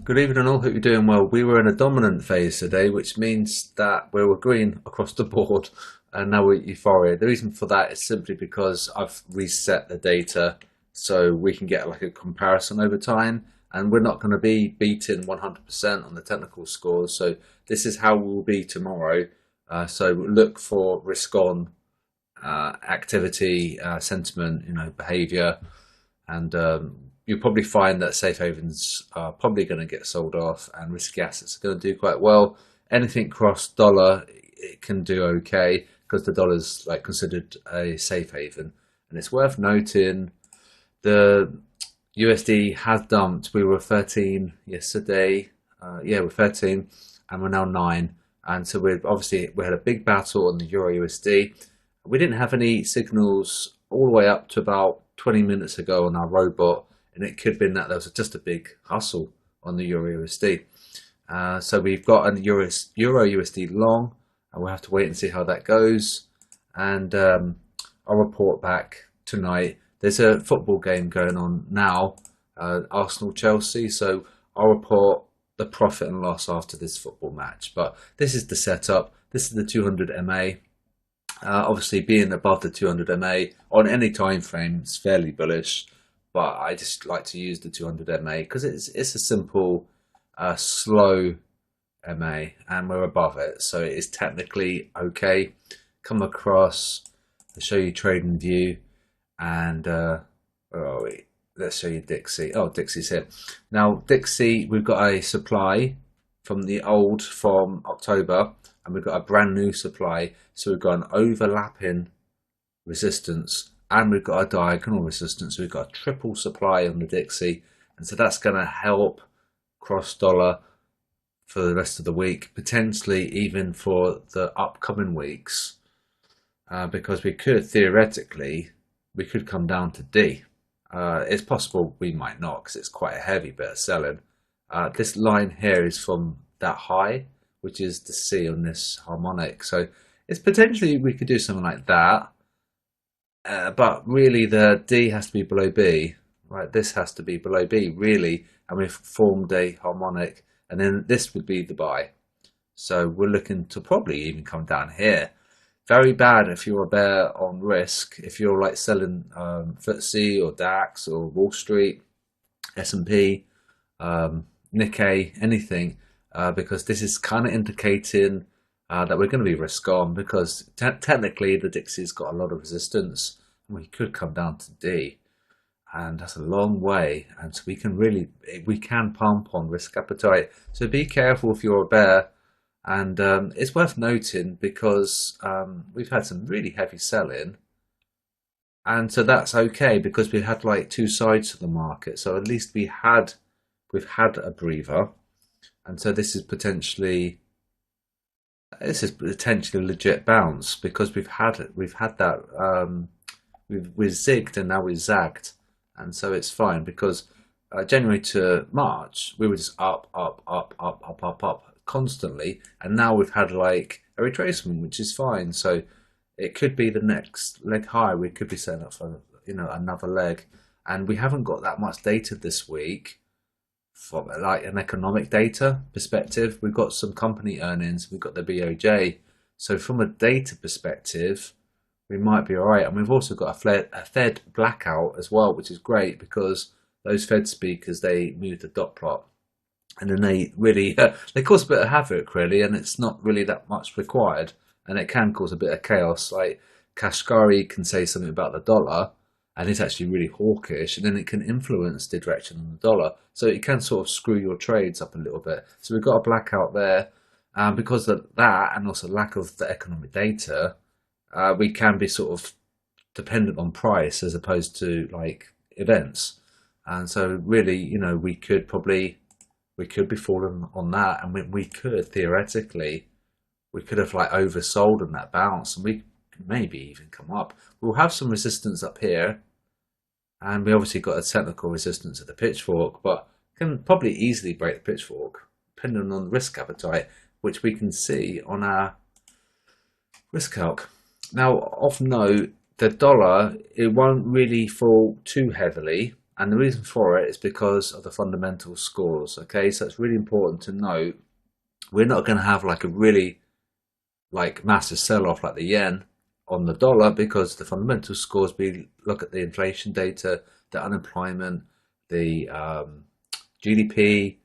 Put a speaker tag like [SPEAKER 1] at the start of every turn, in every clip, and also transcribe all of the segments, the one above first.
[SPEAKER 1] Good evening all, hope you're doing well. We were in a dominant phase today, which means that we were green across the board and now we're at Euphoria. The reason for that is simply because I've reset the data so we can get like a comparison over time, and we're not going to be beating 100% on the technical scores. So this is how we'll be tomorrow. So look for risk on activity, sentiment, behavior, and you'll probably find that safe havens are probably going to get sold off and risky assets are going to do quite well. Anything cross dollar, it can do okay because the dollar's like considered a safe haven. And it's worth noting the USD has dumped. We were 13 yesterday. We're 13 and we're now 9. And so we had a big battle on the EURUSD. We didn't have any signals all the way up to about 20 minutes ago on our robot. And it could have been that there was just a big hustle on the EURUSD. So we've got an EURUSD long, and we'll have to wait and see how that goes. And I'll report back tonight. There's a football game going on now, Arsenal-Chelsea. So I'll report the profit and loss after this football match. But this is the setup. This is the 200 MA. Obviously, being above the 200 MA on any time frame is fairly bullish. But I just like to use the 200 MA because it's a simple, slow MA, and we're above it, so it is technically okay. Come across, I'll show you trading view, and where are we? Let's show you Dixie. Oh, Dixie's here. Now Dixie, we've got a supply from October, and we've got a brand new supply. So we've got an overlapping resistance. And we've got a diagonal resistance. So we've got a triple supply on the Dixie. And so that's going to help cross dollar for the rest of the week, potentially even for the upcoming weeks. Because we could, theoretically, we could come down to D. It's possible we might not because it's quite a heavy bit of selling. This line here is from that high, which is the C on this harmonic. So it's potentially we could do something like that. But really the D has to be below B, right? This has to be below B, really. And we've formed a harmonic, and then this would be the buy. So we're looking to probably even come down here. Very bad if you're a bear on risk. If you're like selling FTSE or DAX or Wall Street, S&P, Nikkei, anything, because this is kind of indicating that we're going to be risk on, because technically the Dixie's got a lot of resistance. We could come down to D, and that's a long way, and so we can pump on risk appetite. So be careful if you're a bear, and it's worth noting because we've had some really heavy selling, and so that's okay because we had like two sides to the market. So at least we've had a breather, and so this is potentially a legit bounce because we've had that we've zigged and now we've zagged, and so it's fine because January to March we were just up constantly, and now we've had like a retracement, which is fine. So it could be the next leg high. We could be setting up for another leg, and we haven't got that much data this week. From like an economic data perspective, we've got some company earnings, we've got the BOJ. So from a data perspective, we might be all right. And we've also got a Fed blackout as well, which is great because those Fed speakers, they move the dot plot, and then they really they cause a bit of havoc really, and it's not really that much required, and it can cause a bit of chaos. Like Kashkari can say something about the dollar, and it's actually really hawkish, and then it can influence the direction of the dollar. So it can sort of screw your trades up a little bit. So we've got a blackout there. Because of that, and also lack of the economic data, we can be sort of dependent on price as opposed to like events. And so really, we could be falling on that, and we could theoretically, we could have like oversold on that bounce, and we maybe even come up. We'll have some resistance up here, and we obviously got a technical resistance at the pitchfork, but can probably easily break the pitchfork depending on the risk appetite, which we can see on our risk calc. Now, of note, the dollar, it won't really fall too heavily And the reason for it is because of the fundamental scores. Okay, so it's really important to note we're not going to have like a really like massive sell-off like the yen on the dollar, because the fundamental scores, we look at the inflation data, the unemployment, the GDP,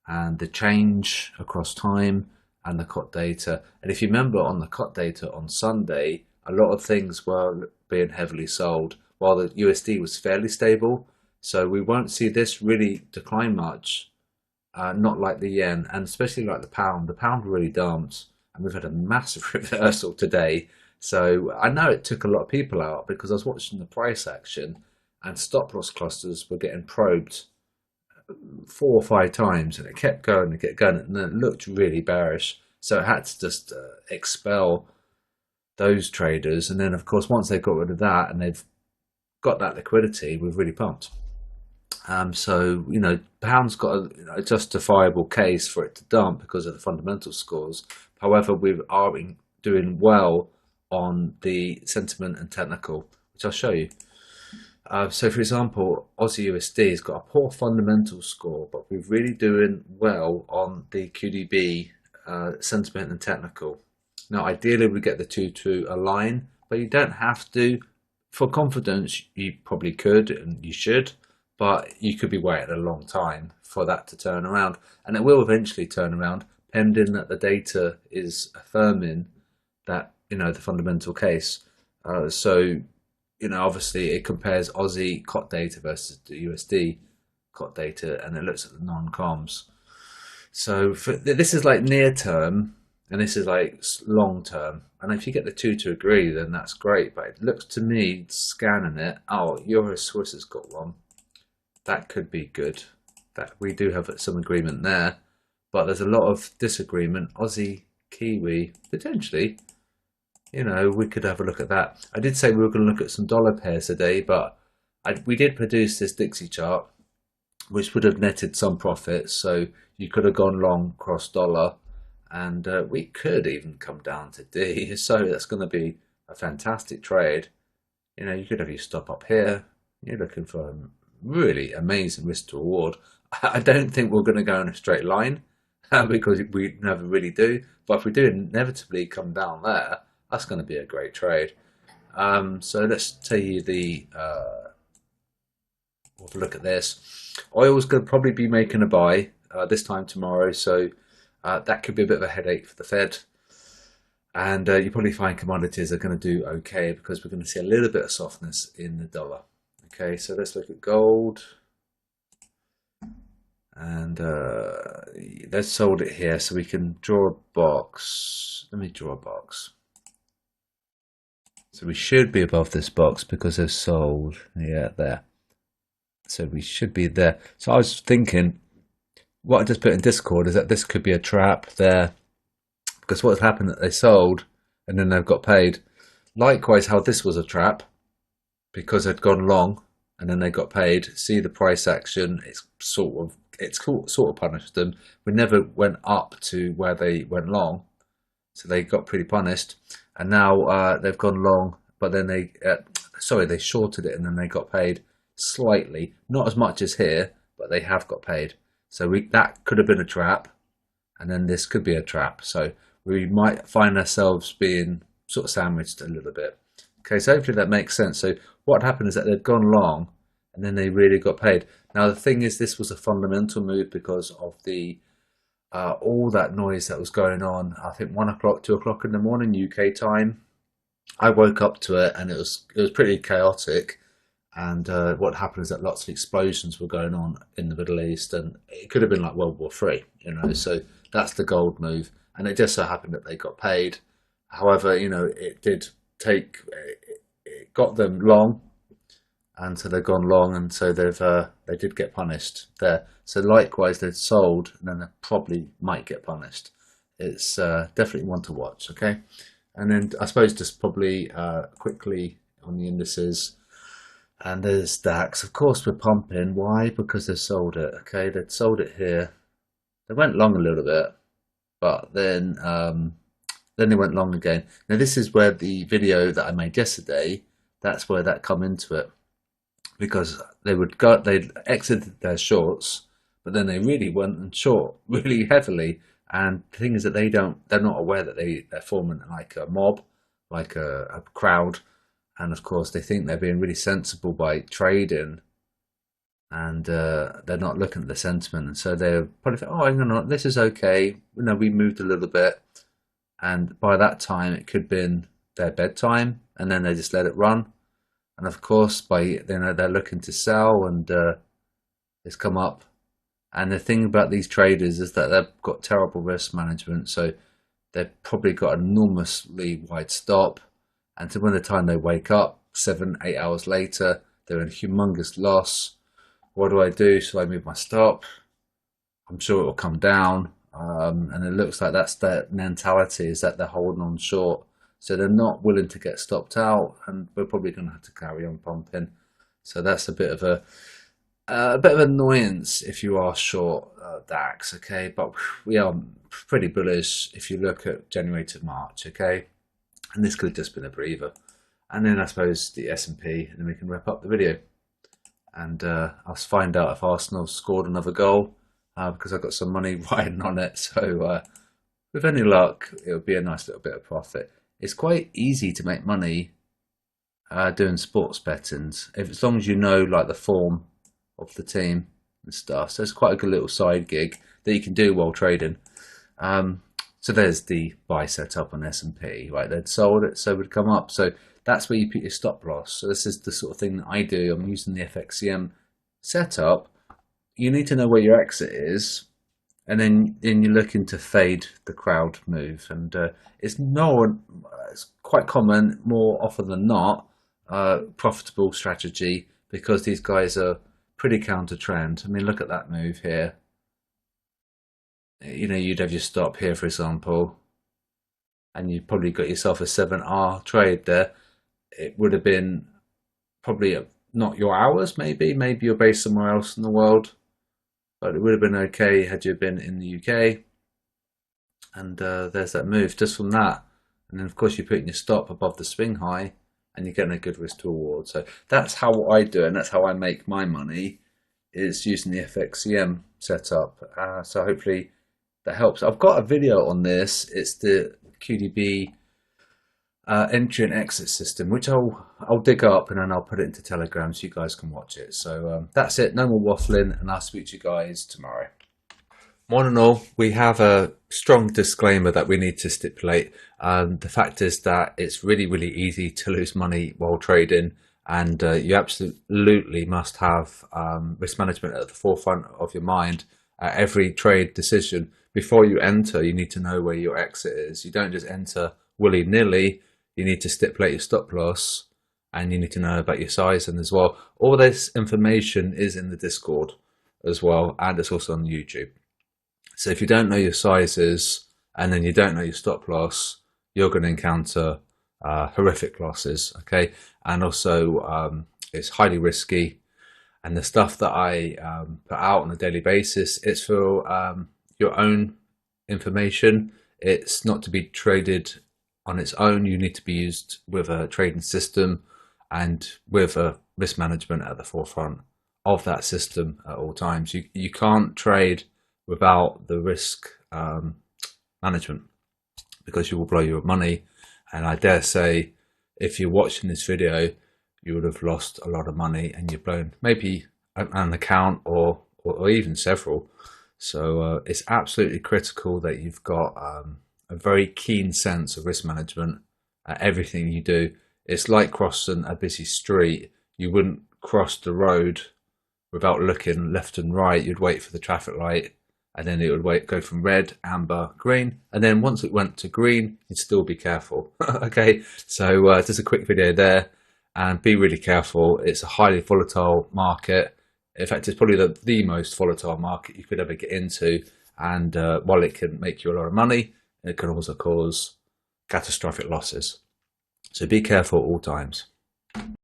[SPEAKER 1] and the change across time, and the COT data. And if you remember, on the COT data on Sunday, a lot of things were being heavily sold while the USD was fairly stable. So we won't see this really decline much, not like the yen, and especially like the pound. The pound really dumped, and we've had a massive reversal today. So I know it took a lot of people out, because I was watching the price action and stop loss clusters were getting probed 4 or 5 times, and it kept going and kept going, and it looked really bearish. So it had to just expel those traders. And then, of course, once they got rid of that and they've got that liquidity, we've really pumped. So, you know, pound's got a justifiable case for it to dump because of the fundamental scores. However, we are doing well on the sentiment and technical, which I'll show you. So, for example, Aussie USD has got a poor fundamental score, but we're really doing well on the QDB sentiment and technical. Now, ideally, we get the two to align, but you don't have to. For confidence, you probably could and you should, but you could be waiting a long time for that to turn around. And it will eventually turn around, pending that the data is affirming that, you know, the fundamental case. So, you know, obviously it compares Aussie COT data versus the USD COT data, and it looks at the non-coms. So this is like near term, and this is like long term. And if you get the two to agree, then that's great. But it looks to me, scanning it, oh, EURUSD has got one. That could be good. That we do have some agreement there, but there's a lot of disagreement. Aussie, Kiwi, potentially. You know, we could have a look at that. I did say we were going to look at some dollar pairs today, but we did produce this Dixie chart, which would have netted some profits. So you could have gone long cross dollar, and we could even come down to D. So that's going to be a fantastic trade. You know, you could have your stop up here. You're looking for a really amazing risk to reward. I don't think we're going to go in a straight line because we never really do. But if we do inevitably come down there, that's going to be a great trade. So let's tell you the. We'll have a look at this. Oil's going to probably be making a buy this time tomorrow, so that could be a bit of a headache for the Fed. And you probably find commodities are going to do okay, because we're going to see a little bit of softness in the dollar. Okay, so let's look at gold. And let's sold it here, so we can draw a box. Let me draw a box. So we should be above this box because they've sold. Yeah, there. So we should be there. So I was thinking, what I just put in Discord is that this could be a trap there, because what's happened that they sold and then they've got paid. Likewise, how this was a trap, because they'd gone long and then they got paid. See the price action, it's sort of punished them. We never went up to where they went long, so they got pretty punished. And now they've gone long, but then they shorted it and then they got paid slightly, not as much as here, but they have got paid. So that could have been a trap, and then this could be a trap. So we might find ourselves being sort of sandwiched a little bit. Okay, so hopefully that makes sense. So what happened is that they'd gone long, and then they really got paid. Now the thing is, this was a fundamental move because of the all that noise that was going on. I think 1 o'clock, 2 o'clock in the morning UK time. I woke up to it, and it was pretty chaotic. And what happened is that lots of explosions were going on in the Middle East, and it could have been like World War III, you know. So that's the gold move, and it just so happened that they got paid. However, you know, it got them long, and so they've gone long, and so they did get punished there. So likewise, they've sold, and then they probably might get punished. It's definitely one to watch. Okay, and then I suppose just probably quickly on the indices. And there's DAX. Of course, we're pumping. Why? Because they sold it. Okay, they'd sold it here. They went long a little bit, but then they went long again. Now, this is where the video that I made yesterday, that's where that come into it. because they'd exited their shorts, but then they really went and short really heavily. And the thing is that they're not aware that they're forming like a mob, like a crowd. And of course, they think they're being really sensible by trading, and they're not looking at the sentiment. And so they're probably think, oh, hang on, this is okay. We moved a little bit. And by that time, it could have been their bedtime, and then they just let it run. And of course, they're looking to sell, and it's come up. And the thing about these traders is that they've got terrible risk management, so they've probably got an enormously wide stop. And so when the time they wake up, 7-8 hours later, they're in humongous loss. What do I do? Shall I move my stop? I'm sure it will come down. And it looks like that's their mentality, is that they're holding on short. So they're not willing to get stopped out, and we're probably going to have to carry on pumping. So that's a bit of annoyance if you are short DAX, okay? But we are pretty bullish if you look at January to March, okay? And this could have just been a breather. And then I suppose the S&P, and then we can wrap up the video. And I'll find out if Arsenal scored another goal, because I've got some money riding on it. So with any luck, it'll be a nice little bit of profit. It's quite easy to make money doing sports bettings, as long as you know like the form of the team and stuff. So it's quite a good little side gig that you can do while trading. So there's the buy setup on S&P, right? They'd sold it, so it would come up. So that's where you put your stop loss. So this is the sort of thing that I do. I'm using the FXCM setup. You need to know where your exit is, and then you're looking to fade the crowd move. And it's quite common, more often than not, profitable strategy, because these guys are pretty counter trend. I mean, look at that move here. You'd have your stop here, for example, and you probably got yourself a 7R trade there. It would have been probably not your hours, maybe you're based somewhere else in the world, but it would have been okay had you been in the UK. And there's that move just from that. And then of course you're putting your stop above the swing high, and you're getting a good risk to reward. So that's how I do it, and that's how I make my money, is using the FXCM setup. So hopefully that helps. I've got a video on this. It's the QDB entry and exit system, which I'll dig up, and then I'll put it into Telegram so you guys can watch it. So that's it. No more waffling, and I'll speak to you guys tomorrow. One and all, we have a strong disclaimer that we need to stipulate. The fact is that it's really, really easy to lose money while trading, and you absolutely must have risk management at the forefront of your mind. Every trade decision, before you enter, you need to know where your exit is. You don't just enter willy-nilly. You need to stipulate your stop loss, and you need to know about your sizing as well. All this information is in the Discord as well, and it's also on YouTube. So if you don't know your sizes, and then you don't know your stop loss, you're going to encounter horrific losses, okay? And also it's highly risky, and the stuff that I put out on a daily basis, it's for your own information. It's not to be traded on its own. You need to be used with a trading system and with a risk management at the forefront of that system at all times. You can't trade without the risk management, because you will blow your money. And I dare say, if you're watching this video, you would have lost a lot of money, and you've blown maybe an account or even several. So it's absolutely critical that you've got a very keen sense of risk management at everything you do. It's like crossing a busy street. You wouldn't cross the road without looking left and right. You'd wait for the traffic light, and then it would go from red, amber, green, and then once it went to green, you'd still be careful. Okay, so just a quick video there, and be really careful. It's a highly volatile market. In fact, it's probably the most volatile market you could ever get into, and while it can make you a lot of money, it can also cause catastrophic losses. So be careful at all times.